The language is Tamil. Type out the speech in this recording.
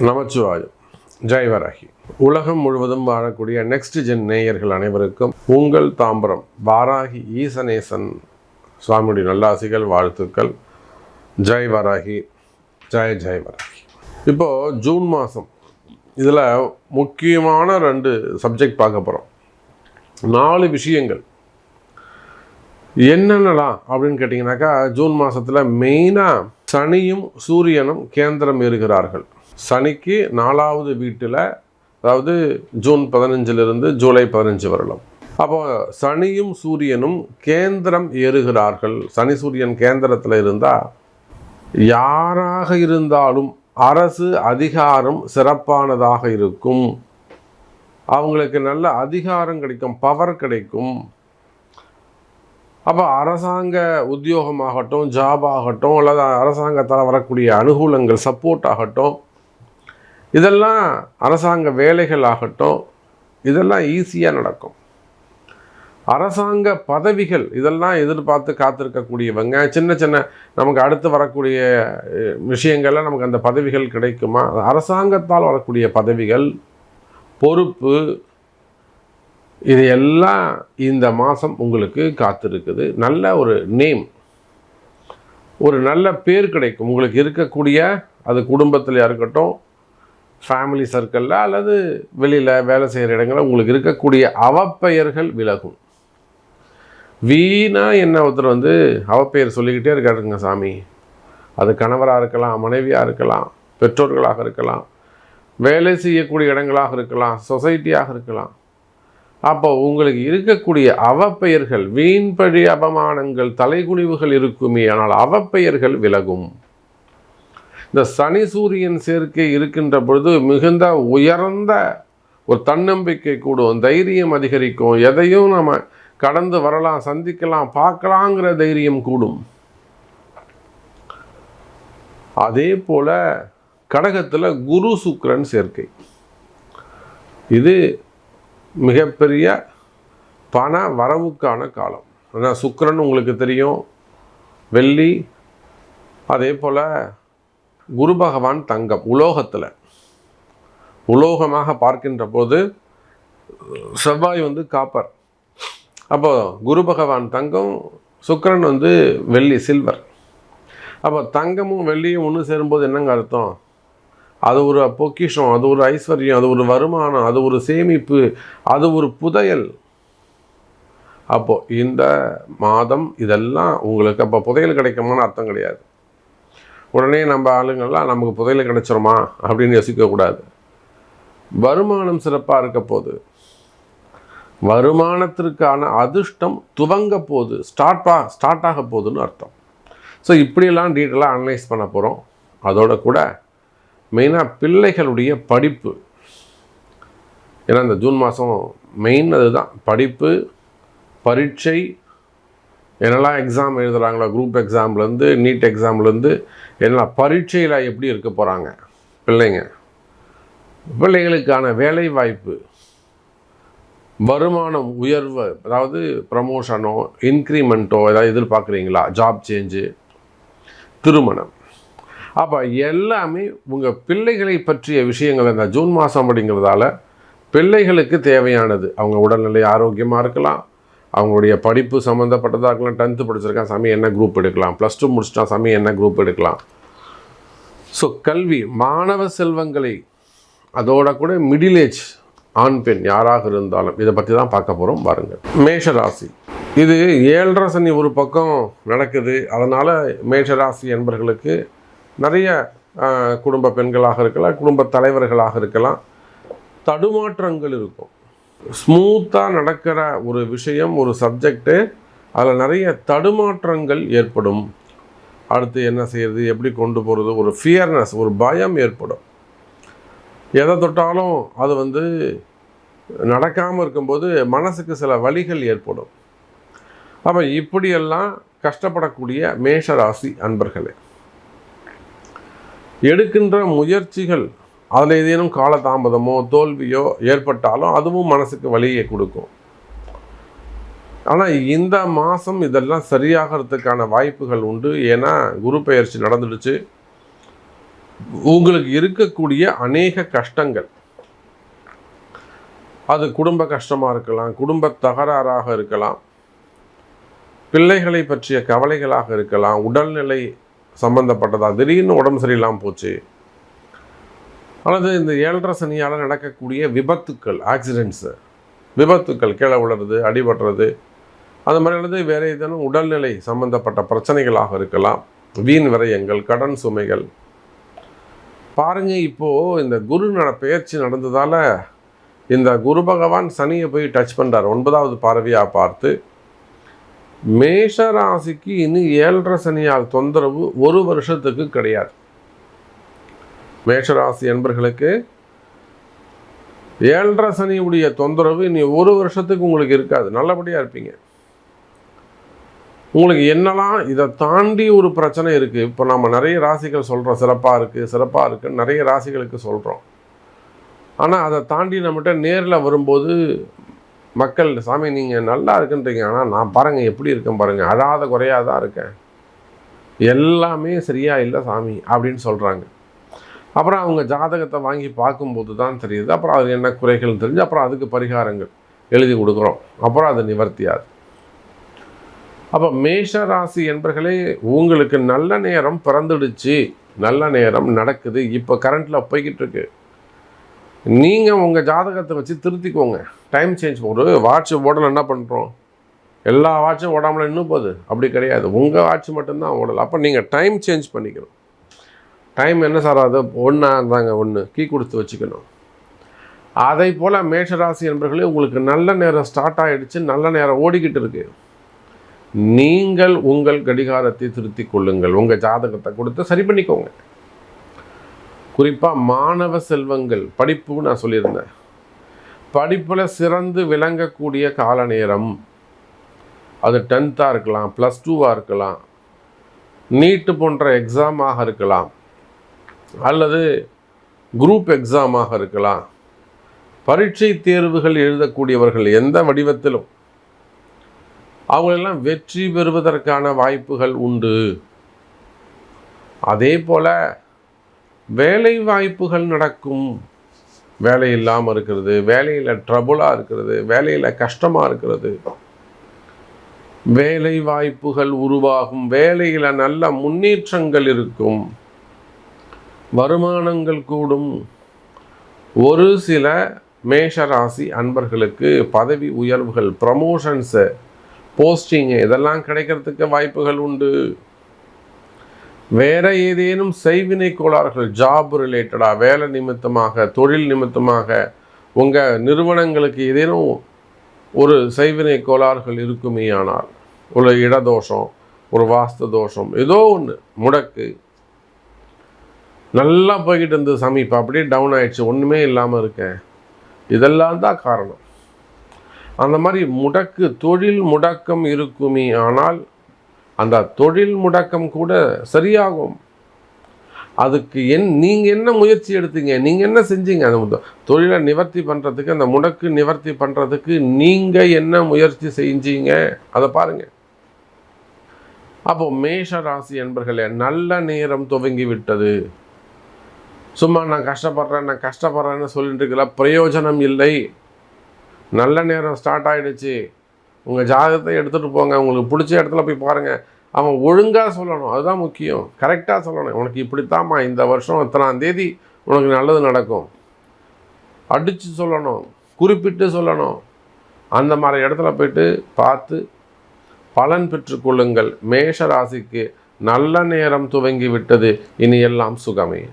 நமச்சிவாயம். ஜெய் வராகி. உலகம் முழுவதும் வாழக்கூடிய நெக்ஸ்ட் ஜென் நேயர்கள் அனைவருக்கும் உங்கள் தாம்பரம் வாராகி ஈசனேசன் சுவாமியுடைய நல்லாசிகள், வாழ்த்துக்கள். ஜெய் வராகி, ஜெய் ஜெய் வராகி. இப்போது ஜூன் மாதம் இதில் முக்கியமான 2 சப்ஜெக்ட் பார்க்க போகிறோம். 4 விஷயங்கள் என்னென்னலாம் அப்படின்னு கேட்டிங்கனாக்கா, ஜூன் மாதத்தில் மெயினாக சனியும் சூரியனும் கேந்திரம் ஏறுகிறார்கள். சனிக்கு 4வது வீட்டில், அதாவது ஜூன் 15 ஜூலை 15 வரலாம். அப்போ சனியும் சூரியனும் கேந்திரம் ஏறுகிறார்கள். சனி சூரியன் கேந்திரத்தில் இருந்தால் யாராக இருந்தாலும் அரசு அதிகாரம் சிறப்பானதாக இருக்கும். அவங்களுக்கு நல்ல அதிகாரம் கிடைக்கும், பவர் கிடைக்கும். அப்போ அரசாங்க உத்தியோகமாகட்டும், ஜாப் ஆகட்டும், அல்லது அரசாங்கத்தால் வரக்கூடிய அனுகூலங்கள், சப்போர்ட் ஆகட்டும், இதெல்லாம் அரசாங்க வேலைகள் ஆகட்டும், இதெல்லாம் ஈஸியாக நடக்கும். அரசாங்க பதவிகள் இதெல்லாம் எதிர்பார்த்து காத்திருக்கக்கூடியவங்க, சின்ன சின்ன நமக்கு அடுத்து வரக்கூடிய விஷயங்கள்லாம் நமக்கு அந்த பதவிகள் கிடைக்குமா? அரசாங்கத்தால் வரக்கூடிய பதவிகள், பொறுப்பு, இது எல்லாம் இந்த மாதம் உங்களுக்கு காத்திருக்குது. நல்ல ஒரு நேம், ஒரு நல்ல பேர் கிடைக்கும் உங்களுக்கு. இருக்கக்கூடிய அது குடும்பத்தில் இருக்கட்டும், ஃபேமிலி சர்க்கிளில் அல்லது வெளியில் வேலை செய்கிற இடங்களில் உங்களுக்கு இருக்கக்கூடிய அவப்பெயர்கள் விலகும். வீணாக என்ன ஒருத்தர் அவப்பெயர் சொல்லிக்கிட்டே இருக்காருங்க சாமி. அது கணவராக இருக்கலாம், மனைவியாக இருக்கலாம், பெற்றோர்களாக இருக்கலாம், வேலை செய்யக்கூடிய இடங்களாக இருக்கலாம், சொசைட்டியாக இருக்கலாம். அப்போ உங்களுக்கு இருக்கக்கூடிய அவப்பெயர்கள், வீண்பழி அவமானங்கள், தலைகுனிவுகள் இருக்குமே, ஆனால் அவப்பெயர்கள் விலகும். இந்த சனி சூரியன் சேர்க்கை இருக்கின்ற பொழுது மிகுந்த உயர்ந்த ஒரு தன்னம்பிக்கை கூடும், தைரியம் அதிகரிக்கும். எதையும் நம்ம கடந்து வரலாம், சந்திக்கலாம், பார்க்கலாங்கிற தைரியம் கூடும். அதே போல கடகத்தில் குரு சுக்கிரன் சேர்க்கை, இது மிகப்பெரிய பண வரவுக்கான காலம். ஆனால் சுக்கிரன் உங்களுக்கு தெரியும், வெள்ளி, அதே போல் குரு பகவான் தங்கம், உலோகத்தில் உலோகமாக பார்க்கின்ற போது செவ்வாய் காப்பர். அப்போ குரு பகவான் தங்கம், சுக்கிரன் வெள்ளி, சில்வர். அப்போ தங்கமும் வெள்ளியும் ஒன்று சேரும்போது என்னங்க அர்த்தம்? அது ஒரு பொக்கிஷம், அது ஒரு ஐஸ்வர்யம், அது ஒரு வருமானம், அது ஒரு சேமிப்பு, அது ஒரு புதையல். அப்போது இந்த மாதம் இதெல்லாம் உங்களுக்கு அப்போ புதையல் கிடைக்குமான்னு அர்த்தம் கிடையாது. உடனே நம்ம ஆளுங்கள்லாம் நமக்கு புதையல் கிடைச்சிருமா அப்படின்னு யோசிக்கக்கூடாது. வருமானம் சிறப்பாக இருக்க போது, வருமானத்திற்கான அதிர்ஷ்டம் துவங்க போது, ஸ்டார்ட் ஆக போகுதுன்னு அர்த்தம். ஸோ இப்படியெல்லாம் டீட்டெயிலாக அனலைஸ் பண்ண போகிறோம். அதோட கூட மெயினாக பிள்ளைகளுடைய படிப்பு, ஏன்னா இந்த ஜூன் மாதம் மெயின் அதுதான், படிப்பு, பரீட்சை, என்னெல்லாம் எக்ஸாம் எழுதுகிறாங்களோ, குரூப் எக்ஸாம்லேருந்து நீட் எக்ஸாம்லேருந்து என்னெல்லாம் பரீட்சையில் எப்படி இருக்க போகிறாங்க பிள்ளைகளுக்கான வேலை வாய்ப்பு, வருமானம் உயர்வு, அதாவது ப்ரமோஷனோ இன்க்ரிமெண்ட்டோ ஏதாவது எதிர்பார்க்குறீங்களா, ஜாப் சேஞ்சு, திருமணம். அப்போ எல்லாமே உங்கள் பிள்ளைகளை பற்றிய விஷயங்கள் இந்த ஜூன் மாதம் அப்படிங்கிறதால பிள்ளைகளுக்கு தேவையானது. அவங்க உடல்நிலை ஆரோக்கியமாக இருக்கலாம், அவங்களுடைய படிப்பு சம்மந்தப்பட்டதாக இருக்கலாம். 10th படிச்சிருக்கான் சாமி, என்ன குரூப் எடுக்கலாம்? +2 முடிச்சிட்டான் சாமி, என்ன குரூப் எடுக்கலாம்? ஸோ கல்வி, மாணவ செல்வங்களை, அதோட கூட மிடில் ஏஜ் ஆண் பெண் யாராக இருந்தாலும் இதை பற்றி தான் பார்க்க போகிறோம். பாருங்கள், மேஷராசி. இது 7.5 சனி ஒரு பக்கம் நடக்குது. அதனால் மேஷராசி என்பவர்களுக்கு நிறைய குடும்ப பெண்களாக இருக்கலாம், குடும்ப தலைவர்களாக இருக்கலாம், தடுமாற்றங்கள் இருக்கும். ஸ்மூத்தாக நடக்கிற ஒரு விஷயம், ஒரு சப்ஜெக்டு, அதில் நிறைய தடுமாற்றங்கள் ஏற்படும். அடுத்து என்ன செய்கிறது, எப்படி கொண்டு போகிறது, ஒரு ஃபியர்னஸ், ஒரு பயம் ஏற்படும். எதை தொட்டாலும் அது நடக்காமல் இருக்கும்போது மனசுக்கு சில வலிகள் ஏற்படும். அப்போ இப்படியெல்லாம் கஷ்டப்படக்கூடிய மேஷராசி அன்பர்களே, எடுக்கின்ற முயற்சிகள் அதில் ஏதேனும் காலதாமதமோ தோல்வியோ ஏற்பட்டாலும் அதுவும் மனசுக்கு வலியை கொடுக்கும். ஆனால் இந்த மாதம் இதெல்லாம் சரியாகிறதுக்கான வாய்ப்புகள் உண்டு. ஏன்னா குரு பெயர்ச்சி நடந்துடுச்சு. உங்களுக்கு இருக்கக்கூடிய அநேக கஷ்டங்கள், அது குடும்ப கஷ்டமாக இருக்கலாம், குடும்ப தகராறாக இருக்கலாம், பிள்ளைகளை பற்றிய கவலைகளாக இருக்கலாம், உடல்நிலை சம்பந்தப்பட்டதா, திடீர்னு உடம்பு சரியில்லாமல் போச்சு, அல்லது இந்த 7.5 சனியால் நடக்கக்கூடிய விபத்துக்கள், ஆக்சிடென்ட்ஸு, விபத்துக்கள், கீழே விழுறது, அடிபடுறது, அந்த மாதிரி அல்லது வேறு ஏதேனும் உடல்நிலை சம்பந்தப்பட்ட பிரச்சனைகளாக இருக்கலாம், வீண் விரயங்கள், கடன் சுமைகள். பாருங்கள், இப்போது இந்த குரு பெயர்ச்சி நடந்ததால் இந்த குரு பகவான் சனியை போய் டச் பண்ணுறார், 9வது பார்வையாக பார்த்து. மேஷ ராசிக்கு இன்னும் 7.5 சனியால் தொந்தரவு 1 வருஷத்துக்கு கிடையாது. மேஷராசி என்பர்களுக்கு 7.5 சனியுடைய தொந்தரவு இனி 1 வருஷத்துக்கு உங்களுக்கு இருக்காது, நல்லபடியாக இருப்பீங்க. உங்களுக்கு என்னெல்லாம் இதை தாண்டி ஒரு பிரச்சனை இருக்குது. இப்போ நம்ம நிறைய ராசிகள் சொல்கிறோம், சிறப்பாக இருக்குன்னு நிறைய ராசிகளுக்கு சொல்கிறோம். ஆனால் அதை தாண்டி நம்மகிட்ட நேரில் வரும்போது மக்கள், சாமி நீங்கள் நல்லா இருக்குன்றீங்க, ஆனால் நான் பாருங்கள் எப்படி இருக்கேன் பாருங்கள், அழாத குறையாக தான் இருக்கேன், எல்லாமே சரியா இல்லை சாமி அப்படின்னு சொல்கிறாங்க. அப்புறம் அவங்க ஜாதகத்தை வாங்கி பார்க்கும்போது தான் தெரியுது, அப்புறம் அது என்ன குறைகள் தெரிஞ்சு அப்புறம் அதுக்கு பரிகாரங்கள் எழுதி கொடுக்குறோம், அப்புறம் அது நிவர்த்தியாது. அப்போ மேஷ ராசி என்பர்களே, உங்களுக்கு நல்ல நேரம் பிறந்துடுச்சு, நல்ல நேரம் நடக்குது, இப்போ கரண்ட்டில் போய்கிட்டு இருக்கு. நீங்கள் உங்கள் ஜாதகத்தை வச்சு திருத்திக்கோங்க. டைம் சேஞ்ச், ஒரு வாட்ச் ஓடலை என்ன பண்ணுறோம், எல்லா வாட்சும் ஓடாமல் இன்னும் போகுது, அப்படி கிடையாது, உங்கள் வாட்ச் மட்டும்தான் ஓடலை. அப்போ நீங்கள் டைம் சேஞ்ச் பண்ணிக்கணும். டைம் என்ன சார், அது ஒன்றா இருந்தாங்க, ஒன்று கீ கொடுத்து வச்சுக்கணும். அதை போல் மேஷராசி என்பர்களே, உங்களுக்கு நல்ல நேரம் ஸ்டார்ட் ஆகிடுச்சு, நல்ல நேரம் ஓடிக்கிட்டு இருக்கு. நீங்கள் உங்கள் கடிகாரத்தை திருத்தி கொள்ளுங்கள், உங்கள் ஜாதகத்தை கொடுத்து சரி பண்ணிக்கோங்க. குறிப்பாக மாணவ செல்வங்கள், படிப்பு நான் சொல்லியிருந்தேன், படிப்பில் சிறந்து விளங்கக்கூடிய கால நேரம், அது 10th இருக்கலாம், +2 இருக்கலாம், நீட்டு போன்ற எக்ஸாமாக இருக்கலாம், அல்லது குரூப் எக்ஸாமாக இருக்கலாம். பரீட்சை தேர்வுகள் எழுதக்கூடியவர்கள் எந்த வடிவத்திலும் அவங்களெல்லாம் வெற்றி பெறுவதற்கான வாய்ப்புகள் உண்டு. அதே போல் வேலை வாய்ப்புகள் நடக்கும். வேலை இல்லாமல் இருக்கிறது, வேலையில் ட்ரபுளாக இருக்கிறது, வேலையில் கஷ்டமாக இருக்கிறது, வேலை வாய்ப்புகள் உருவாகும், வேலையில் நல்ல முன்னேற்றங்கள் இருக்கும், வருமானங்கள் கூடும். ஒரு சில மேஷராசி அன்பர்களுக்கு பதவி உயர்வுகள், ப்ரமோஷன்ஸு, போஸ்டிங்கு இதெல்லாம் கிடைக்கிறதுக்கு வாய்ப்புகள் உண்டு. வேற ஏதேனும் செய்வினை கோளாறுகள், ஜாப் ரிலேட்டடாக, வேலை நிமித்தமாக, தொழில் நிமித்தமாக உங்கள் நிறுவனங்களுக்கு ஏதேனும் ஒரு செய்வினை கோளாறுகள் இருக்குமே ஆனால், ஒரு இடதோஷம், ஒரு வாஸ்து தோஷம், ஏதோ ஒன்று முடக்கு, நல்லா போய்கிட்டு இருந்தது சாமி, இப்போ அப்படியே டவுன் ஆகிடுச்சு, ஒன்றுமே இல்லாமல் இருக்கேன், இதெல்லாம் தான் காரணம். அந்த மாதிரி முடக்கு, தொழில் முடக்கம் இருக்குமே ஆனால் அந்த தொழில் முடக்கம் கூட சரியாகும். அதுக்கு நீங்கள் என்ன முயற்சி எடுத்தீங்க, நீங்கள் என்ன செஞ்சீங்க, அந்த தொழிலை நிவர்த்தி பண்ணுறதுக்கு, அந்த முடக்கு நிவர்த்தி பண்ணுறதுக்கு நீங்கள் என்ன முயற்சி செஞ்சீங்க, அதை பாருங்கள். அப்போது மேஷ ராசி என்பர்களே, நல்ல நேரம் துவங்கி விட்டது. சும்மா நான் கஷ்டப்படுறேன்னு சொல்லிட்டு இருக்கல, பிரயோஜனம் இல்லை. நல்ல நேரம் ஸ்டார்ட் ஆகிடுச்சு. உங்கள் ஜாதகத்தை எடுத்துகிட்டு போங்க, உங்களுக்கு பிடிச்ச இடத்துல போய் பாருங்கள். அவன் ஒழுங்காக சொல்லணும், அதுதான் முக்கியம். கரெக்டாக சொல்லணும். உனக்கு இப்படித்தாம்மா, இந்த வருஷம் 3ஆம் தேதி உனக்கு நல்லது நடக்கும், அடித்து சொல்லணும், குறிப்பிட்டு சொல்லணும். அந்த மாதிரி இடத்துல போய்ட்டு பார்த்து பலன் பெற்றுக்கொள்ளுங்கள். மேஷ ராசிக்கு நல்ல நேரம் துவங்கி விட்டது, இனி எல்லாம் சுகமே.